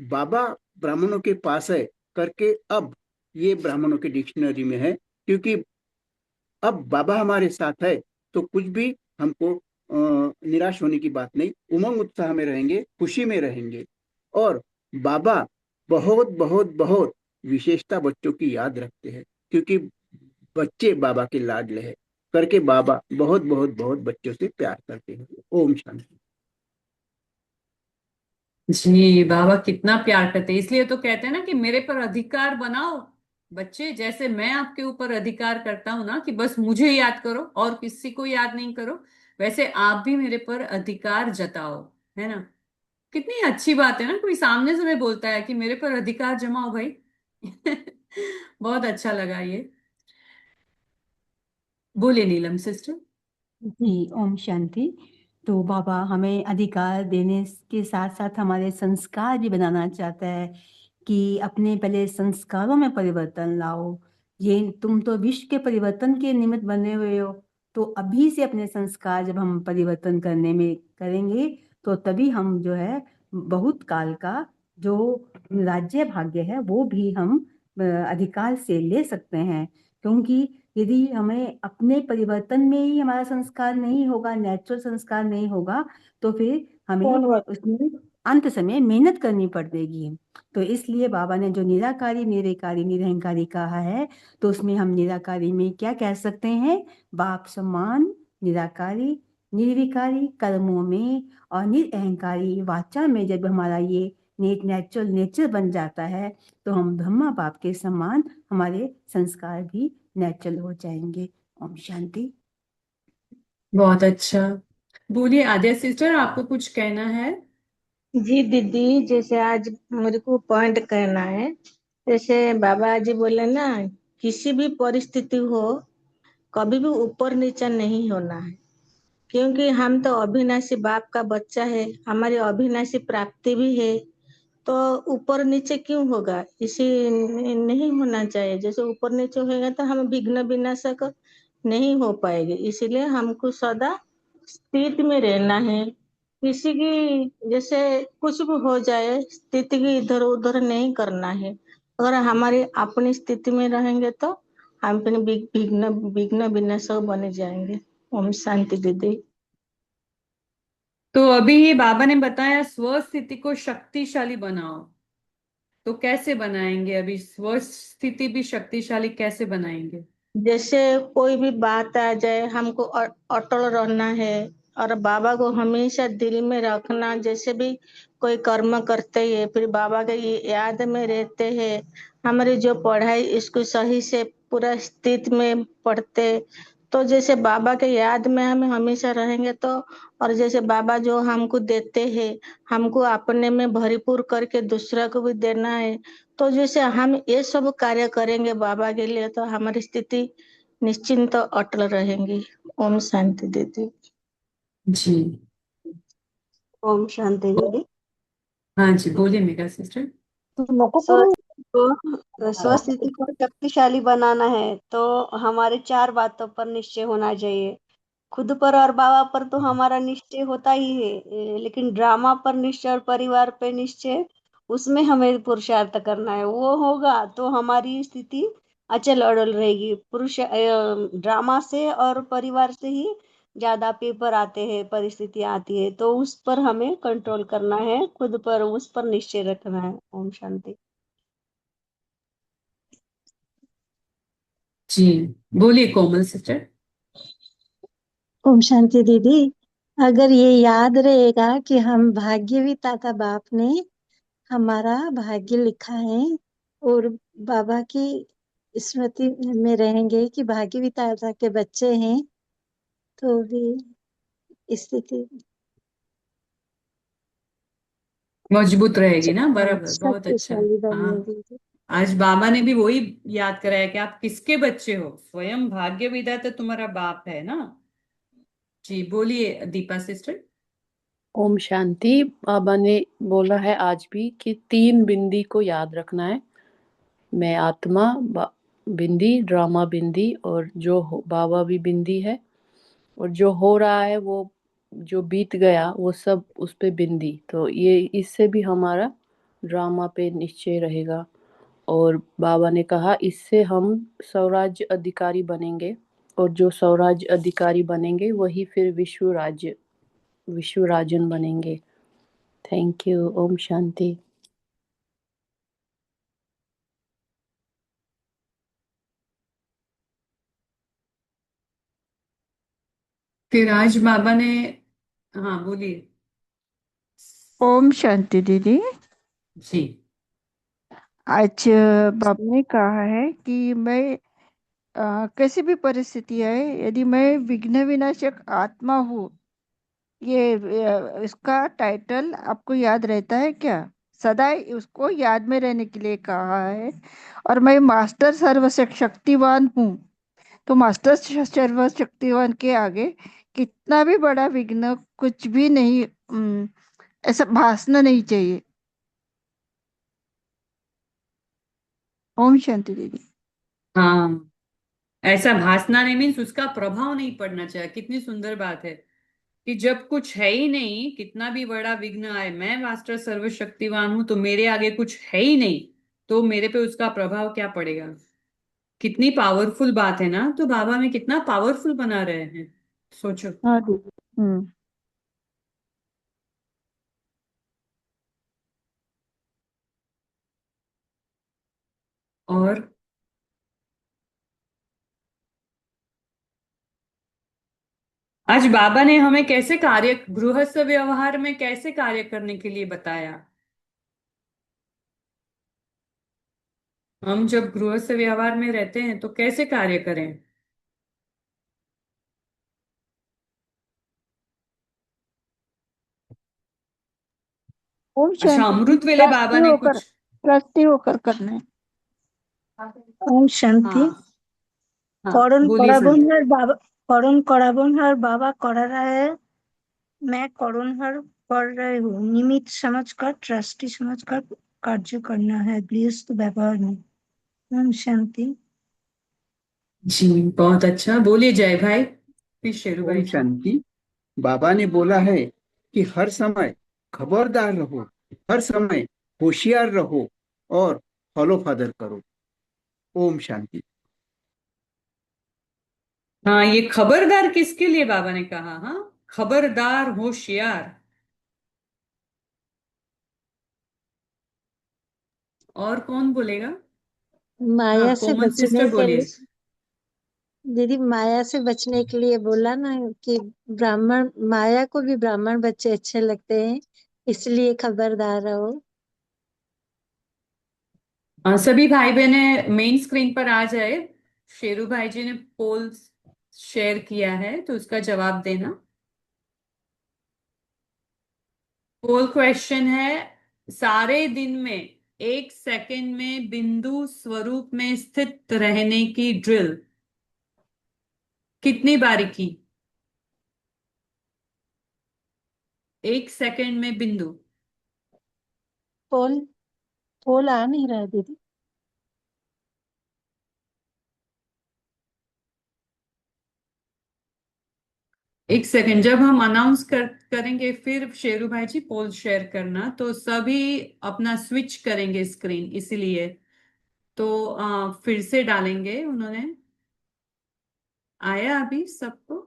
बाबा ब्राह्मणों के पास है करके अब ये ब्राह्मणों के डिक्शनरी में है, क्योंकि अब बाबा हमारे साथ है तो कुछ भी हमको निराश होने की बात नहीं। उमंग उत्साह में रहेंगे, खुशी में रहेंगे। और बाबा बहुत बहुत बहुत विशेषता बच्चों की याद रखते हैं, क्योंकि बच्चे बाबा के लाडले हैं करके बाबा बहुत बहुत बहुत बच्चों से प्यार करते हैं। ओम शांति। जी, बाबा कितना प्यार करते हैं। इसलिए तो कहते हैं ना कि मेरे पर अधिकार बनाओ बच्चे। जैसे मैं आपके ऊपर अधिकार करता हूं ना, कि बस मुझे याद करो और किसी को याद नहीं करो, वैसे आप भी मेरे पर अधिकार जताओ। है ना? कितनी अच्छी बात है ना, कोई सामने से भी बोलता है कि मेरे पर अधिकार जमाओ भाई। बहुत अच्छा लगा ये। बोले नीलम सिस्टर। जी, ओम शांति। तो बाबा हमें अधिकार देने के साथ साथ हमारे संस्कार भी बनाना चाहता है कि अपने पहले संस्कारों में परिवर्तन लाओ। ये तुम तो विश्व के परिवर्तन के निमित्त बने हुए हो, तो अभी से अपने संस्कार जब हम परिवर्तन करने में करेंगे, तो तभी हम जो है बहुत काल का जो राज्य भाग्य है वो भी हम अधिकार से ले सकते हैं। क्योंकि यदि हमें अपने परिवर्तन में ही हमारा संस्कार नहीं होगा, नेचुरल संस्कार नहीं होगा, तो फिर हमें उसमें अंत समय मेहनत करनी पड़ेगी। तो इसलिए बाबा ने जो निराकारी निरंकारी निरहंकारी कहा है, तो उसमें हम निराकारी में क्या कह सकते हैं? बाप समान निराकारी, निर्विकारी कर्मों में और निरअहंकारी वाचा में जब हमारा ये नेचुरल नेचर बन जाता है, तो हम ब्रह्मा बाप के समान हमारे संस्कार भी नेचुरल हो जाएंगे। ओम शांति। बहुत अच्छा। बोलिए आद्या सिस्टर, आपको कुछ कहना है? जी दीदी, जैसे आज मेरे को पॉइंट कहना है। जैसे बाबा जी बोले ना, किसी भी परिस्थिति हो कभी भी ऊपर नीचा नहीं होना है, क्योंकि हम तो अविनाशी बाप का बच्चा है, हमारी अविनाशी प्राप्ति भी है। तो ऊपर नीचे क्यों होगा? इसी नहीं होना चाहिए। जैसे ऊपर नीचे होगा तो हम विघ्न विनाशक नहीं हो पाएंगे। इसीलिए हमको सदा स्थिति में रहना है। किसी की जैसे कुछ भी हो जाए, स्थिति की इधर उधर नहीं करना है। अगर हमारी अपनी स्थिति में रहेंगे तो हम अपने विघ्न विघ्न विनाशक बने जाएंगे। ओम शांति दीदी। तो अभी ये बाबा ने बताया स्व स्थिति को शक्तिशाली बनाओ। तो कैसे बनाएंगे? अभी स्व स्थिति भी शक्तिशाली कैसे बनाएंगे? जैसे कोई भी बात आ जाए, हमको अटल रहना है और बाबा को हमेशा दिल में रखना। जैसे भी कोई कर्म करते हैं, फिर बाबा के ये याद में रहते हैं। हमारी जो पढ़ाई इसको सही से पूरा स्थिति में पढ़ते, तो जैसे बाबा के याद में हम हमेशा रहेंगे तो। और जैसे बाबा जो हमको देते हैं, हमको अपने में भरपूर करके दूसरा को भी देना है। तो जैसे हम ये सब कार्य करेंगे बाबा के लिए, तो हमारी स्थिति निश्चिंत अटल रहेंगी। ओम शांति दीदी। जी। ओम शांति दीदी। हाँ जी, बोलिए मेगा सिस्टर। स्वस्थिति को स्वस्थिति को शक्तिशाली बनाना है तो हमारे चार बातों पर निश्चय होना चाहिए। खुद पर और बाबा पर तो हमारा निश्चय होता ही है, लेकिन ड्रामा पर निश्चय और परिवार पर निश्चय, उसमें हमें पुरुषार्थ करना है। वो होगा तो हमारी स्थिति अचल अड़ल रहेगी। पुरुष ड्रामा से और परिवार से ही ज्यादा पेपर आते हैं, परिस्थितियां आती है, तो उस पर हमें कंट्रोल करना है, खुद पर उस पर निश्चय रखना है। ओम शांति। जी, बोलिए कोमल सिस्टर। ओम शांति दीदी। अगर ये याद रहेगा कि हम भाग्य विधाता बाप ने हमारा भाग्य लिखा है और बाबा की स्मृति में रहेंगे कि भाग्य विधाता के बच्चे हैं, तो भी स्थिति मजबूत रहेगी ना, बराबर, बहुत अच्छा। शक्तिशाली हाँ, बनेंगे। आज बाबा ने भी वही याद कराया कि आप किसके बच्चे हो, स्वयं भाग्य विधाता तुम्हारा बाप है ना। जी, बोलिए दीपा सिस्टर। ओम शांति। बाबा ने बोला है आज भी कि 3 बिंदी को याद रखना है। मैं आत्मा बिंदी, ड्रामा बिंदी, और जो बाबा भी बिंदी है, और जो हो रहा है वो जो बीत गया वो सब उस पे बिंदी। तो ये इससे भी हमारा ड्रामा पे निश्चय रहेगा। और बाबा ने कहा इससे हम स्वराज्य अधिकारी बनेंगे, और जो स्वराज्य अधिकारी बनेंगे वही फिर विश्व राजन बनेंगे। Thank you. ओम शांति। फिर आज बाबा ने, हाँ बोलिए। ओम शांति दीदी। जी, आज बाबा ने कहा है कि मैं कैसी भी परिस्थिति है, यदि मैं विघ्न विनाशक आत्मा हूँ, ये इसका टाइटल आपको याद रहता है क्या? सदा उसको याद में रहने के लिए कहा है। और मैं मास्टर सर्वशक्तिवान हूँ, तो मास्टर सर्वशक्तिवान के आगे कितना भी बड़ा विघ्न कुछ भी नहीं, ऐसा भासना नहीं चाहिए। ओम शांति दीदी। हाँ, ऐसा भासना नहीं मीन्स उसका प्रभाव नहीं पड़ना चाहिए। कितनी सुंदर बात है कि जब कुछ है ही नहीं, कितना भी बड़ा विघ्न आए, मैं मास्टर सर्वशक्तिवान हूं, तो मेरे आगे कुछ है ही नहीं, तो मेरे पे उसका प्रभाव क्या पड़ेगा। कितनी पावरफुल बात है ना। तो बाबा में कितना पावरफुल बना रहे हैं, सोचो। हाँ दीदी। और आज बाबा ने हमें कैसे कार्य, गृहस्थ व्यवहार में कैसे कार्य करने के लिए बताया। हम जब गृहस्थ व्यवहार में रहते हैं तो कैसे कार्य करें। ओम अच्छा, शांति दीदी। अमृत वेले बाबा ने कुछ, ट्रस्टी होकर करना है। ओम शांति। हाँ हाँ করণ बोलिए संत। করাবনহার বাবা, করণ করাবনহার बाबा कर रहा है, मैं करुणहर कर रही हूँ। निमित्त समझकर, ट्रस्टी समझकर कार्य करना है, गृहस्थ व्यवहार में। ओम शांति। जी, बहुत अच्छा। बोलिए जय भाई, फिर शेरू ओम भाई जी। शांति। बाबा ने बोला है कि हर समय खबरदार रहो, हर समय होशियार रहो और फॉलो फादर करो। ओम शांति। हाँ, ये खबरदार किसके लिए बाबा ने कहा। हाँ, खबरदार होशियार। और कौन बोलेगा। हाँ, माया से कोमल बचने सिस्टर के बोलिए। लिए दीदी, माया से बचने के लिए बोला ना कि ब्राह्मण, माया को भी ब्राह्मण बच्चे अच्छे लगते हैं, इसलिए खबरदार रहो। सभी भाई बहने मेन स्क्रीन पर आ जाए। शेरू भाई जी ने पोल शेयर किया है, तो उसका जवाब देना। पोल क्वेश्चन है, सारे दिन में 1 सेकंड में बिंदु स्वरूप में स्थित रहने की ड्रिल कितनी बारी की। 1 सेकंड में बिंदु। पोल पोल आ नहीं रहा है दीदी। 1 सेकंड, जब हम अनाउंस करेंगे फिर शेरू भाई जी पोल शेयर करना, तो सभी अपना स्विच करेंगे स्क्रीन, इसीलिए तो फिर से डालेंगे उन्होंने। आया अभी सबको?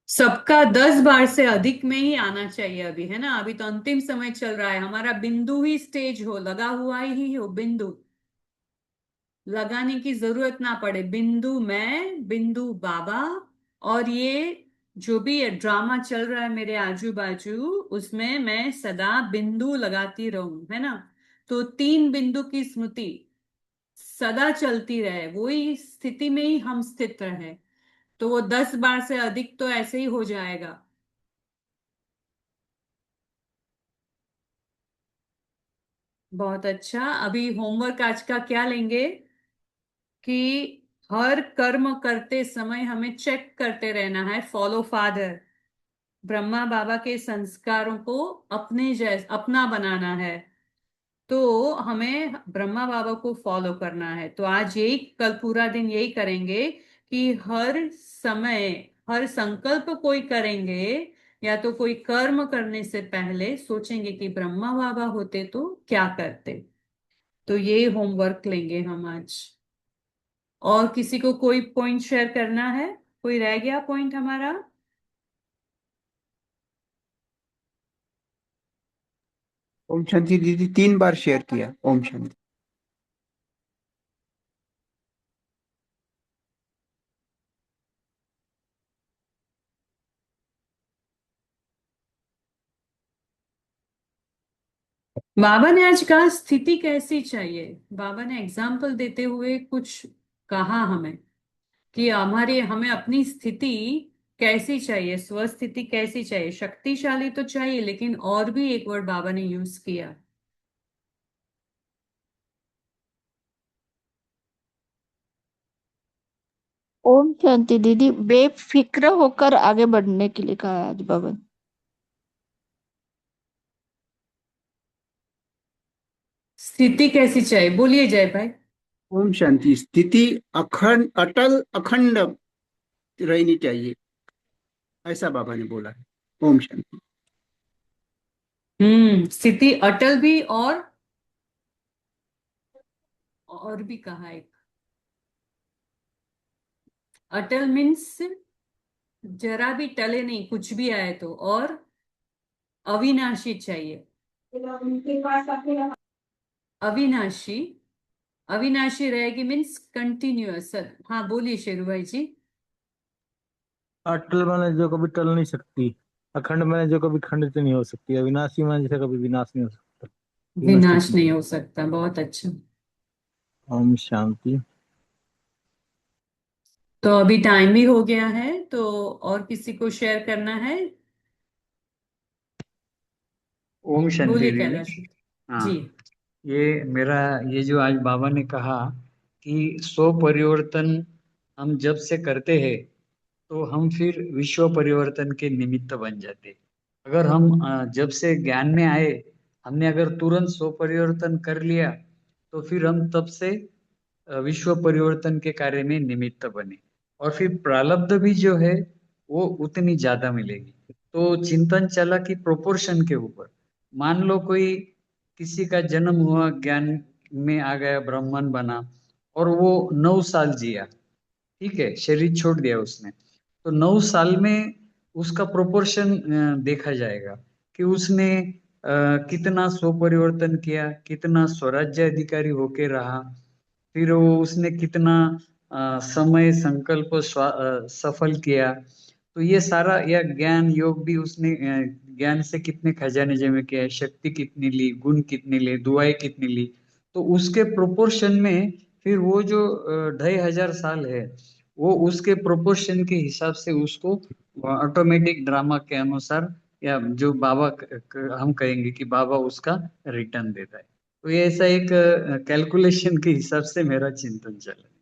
सबका 10 बार से अधिक में ही आना चाहिए अभी, है ना? अभी तो अंतिम समय चल रहा है हमारा। बिंदु ही स्टेज हो, लगा हुआ ही हो बिंदु, लगाने की जरूरत ना पड़े। बिंदु मैं, बिंदु बाबा, और ये जो भी ये ड्रामा चल रहा है मेरे आजू बाजू, उसमें मैं सदा बिंदु लगाती रहूं, है ना? तो 3 बिंदु की स्मृति सदा चलती रहे, वही स्थिति में ही हम स्थित रहे, तो वो 10 बार से अधिक तो ऐसे ही हो जाएगा। बहुत अच्छा। अभी होमवर्क आज का क्या लेंगे कि हर कर्म करते समय हमें चेक करते रहना है, फॉलो फादर, ब्रह्मा बाबा के संस्कारों को अपने जैस अपना बनाना है। तो हमें ब्रह्मा बाबा को फॉलो करना है। तो आज यही, कल पूरा दिन यही करेंगे कि हर समय हर संकल्प कोई करेंगे या तो कोई कर्म करने से पहले सोचेंगे कि ब्रह्मा बाबा होते तो क्या करते। तो ये होमवर्क लेंगे हम आज। और किसी को कोई पॉइंट शेयर करना है? कोई रह गया पॉइंट हमारा? ओम शांति दीदी 3 बार शेयर किया ओम शांति। बाबा ने आज कहा स्थिति कैसी चाहिए। बाबा ने एग्जाम्पल देते हुए कुछ कहा हमें कि हमें अपनी स्थिति कैसी चाहिए, स्वस्थिति कैसी चाहिए। शक्तिशाली तो चाहिए, लेकिन और भी एक वर्ड बाबा ने यूज किया। ओम शांति दीदी, बेफिक्र होकर आगे बढ़ने के लिए कहा है आज बाबा ने। स्थिति कैसी चाहिए, बोलिए जय भाई। ओम शांति स्थिति अखंड अटल अखंड रहनी चाहिए, ऐसा बाबा ने बोला है। ओम शांति। स्थिति अटल भी, और भी कहा एक। अटल मीन्स जरा भी टले नहीं, कुछ भी आए तो। और अविनाशी चाहिए। अविनाशी, अविनाशी रहेगी मीन्स कंटिन्यूअस। हाँ बोलिए शेरू भाई जी। अटल माने जो कभी टल नहीं सकती, अखंड माने जो कभी खंडित नहीं हो सकती, अविनाशी माने जैसे कभी विनाश नहीं हो सकता, तीनों विनाश स्थिति। नहीं हो सकता, बहुत अच्छा। ओम शांति। तो अभी टाइम भी हो गया है, तो और किसी को शेयर करना है? ओम शांति बोलिए दीदी। कैलाश हाँ, जी। ये जो आज बाबा ने कहा कि स्व परिवर्तन हम जब से करते हैं तो हम फिर विश्व परिवर्तन के निमित्त बन जाते। अगर हम जब से ज्ञान में आए, हमने अगर तुरंत स्व परिवर्तन कर लिया तो फिर हम तब से विश्व परिवर्तन के कार्य में निमित्त बने, और फिर प्रारब्ध भी जो है वो उतनी ज्यादा मिलेगी। तो चिंतन चला कि प्रोपोर्शन के ऊपर, मान लो कोई किसी का जन्म हुआ, ज्ञान में आ गया, ब्राह्मण बना, और वो 9 साल जिया, ठीक है, शरीर छोड़ दिया उसने, तो 9 साल में उसका प्रोपोर्शन देखा जाएगा कि उसने कितना स्व परिवर्तन किया, कितना स्वराज्य अधिकारी होके रहा, फिर वो उसने कितना समय संकल्प सफल किया। तो ये सारा, या ज्ञान योग भी उसने ज्ञान से कितने खजाने जमे किए, शक्ति कितनी ली, गुण कितने ली, दुआएं कितनी ली, तो उसके प्रोपोर्शन में फिर वो जो 2500 साल है, वो उसके प्रोपोर्शन के हिसाब से उसको ऑटोमेटिक ड्रामा के अनुसार, या जो बाबा हम कहेंगे कि बाबा उसका रिटर्न देता है। तो ये ऐसा एक कैलकुलेशन के हिसाब से मेरा चिंतन चल रहा है।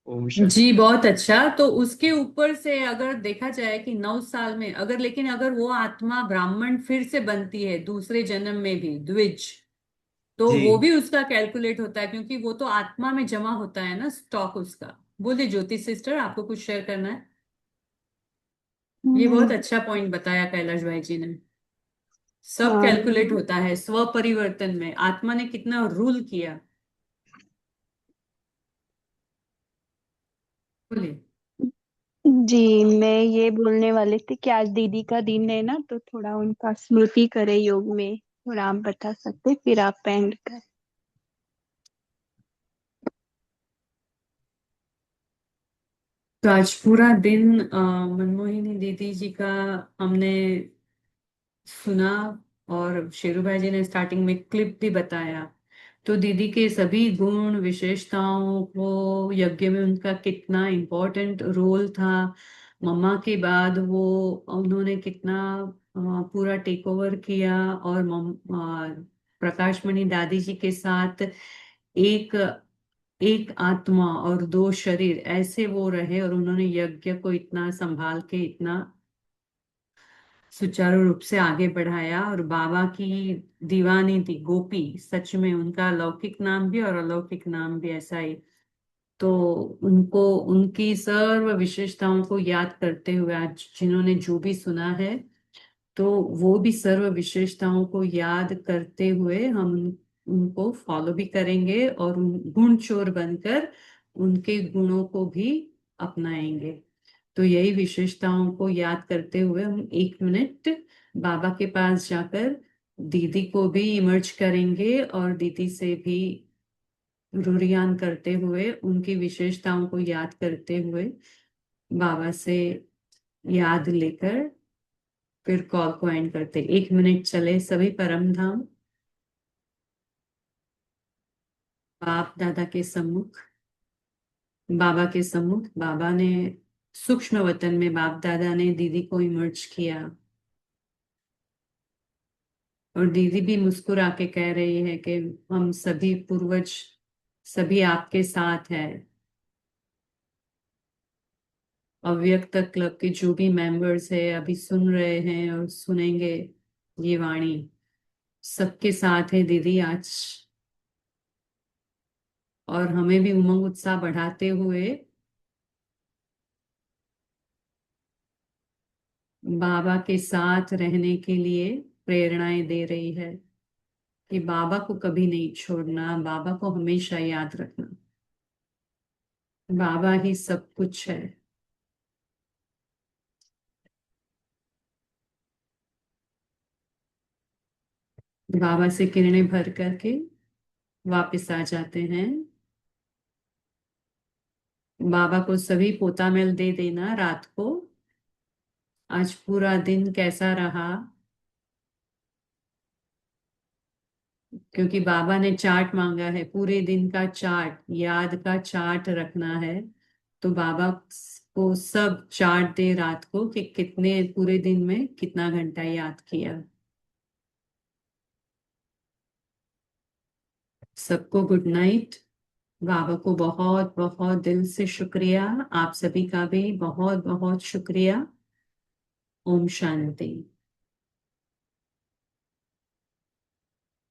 ओम शांति। जी बहुत अच्छा। तो उसके ऊपर से अगर देखा जाए कि 9 साल में अगर, लेकिन अगर वो आत्मा ब्राह्मण फिर से बनती है दूसरे जन्म में भी, द्विज, तो जी वो भी उसका कैलकुलेट होता है, क्योंकि वो तो आत्मा में जमा होता है ना स्टॉक उसका, बोलिए ज्योति सिस्टर, आपको कुछ शेयर करना है? ये बहुत अच्छा पॉइंट बताया कैलाश भाई जी ने। सब हाँ कैलकुलेट होता है स्व परिवर्तन में, आत्मा ने कितना रूल किया। बोलिए। जी, मैं ये बोलने वाली थी कि आज दीदी का दिन है ना, तो थोड़ा उनका स्मृति करे योग में। थोड़ा आप बता सकते, फिर आप एंड कर। तो आज पूरा दिन मनमोहिनी दीदी जी का हमने सुना, और शेरू भाई जी ने स्टार्टिंग में क्लिप भी बताया। तो दीदी के सभी गुण विशेषताओं को, यज्ञ में उनका कितना इम्पोर्टेंट रोल था, मम्मा के बाद वो उन्होंने कितना पूरा टेक ओवर किया, और प्रकाश मणि दादी जी के साथ एक एक आत्मा और दो शरीर ऐसे वो रहे, और उन्होंने यज्ञ को इतना संभाल के इतना सुचारू रूप से आगे बढ़ाया। और बाबा की दीवानी थी गोपी, सच में उनका लौकिक नाम भी और अलौकिक नाम भी ऐसा ही। तो उनको उनकी सर्व विशेषताओं को याद करते हुए आज जिन्होंने जो भी सुना है, तो वो भी सर्व विशेषताओं को याद करते हुए हम उनको फॉलो भी करेंगे, और गुण चोर बनकर उनके गुणों को भी अपनाएंगे। तो यही विशेषताओं को याद करते हुए हम 1 मिनट बाबा के पास जाकर दीदी को भी इमर्ज करेंगे, और दीदी से भी रुरियान करते हुए उनकी विशेषताओं को याद करते हुए बाबा से याद लेकर फिर कॉल को एंड करते। 1 मिनट चले सभी परम धाम बाप दादा के सम्मुख, बाबा के सम्मुख। बाबा ने सूक्ष्म वतन में, बाप दादा ने दीदी को इमर्ज किया, और दीदी भी मुस्कुरा के कह रही है कि हम सभी पूर्वज सभी आपके साथ है। अव्यक्त क्लब के जो भी मेंबर्स है अभी सुन रहे हैं और सुनेंगे ये वाणी, सबके साथ है दीदी आज। और हमें भी उमंग उत्साह बढ़ाते हुए बाबा के साथ रहने के लिए प्रेरणाएं दे रही है कि बाबा को कभी नहीं छोड़ना, बाबा को हमेशा याद रखना, बाबा ही सब कुछ है। बाबा से किरणें भर करके वापस आ जाते हैं। बाबा को सभी पोता मेल दे देना रात को। आज पूरा दिन कैसा रहा, क्योंकि बाबा ने चार्ट मांगा है, पूरे दिन का चार्ट, याद का चार्ट रखना है। तो बाबा को सब चार्ट दे रात को कि कितने पूरे दिन में कितना घंटा याद किया। सबको गुड नाइट। बाबा को बहुत बहुत दिल से शुक्रिया, आप सभी का भी बहुत बहुत शुक्रिया। ओम शांति।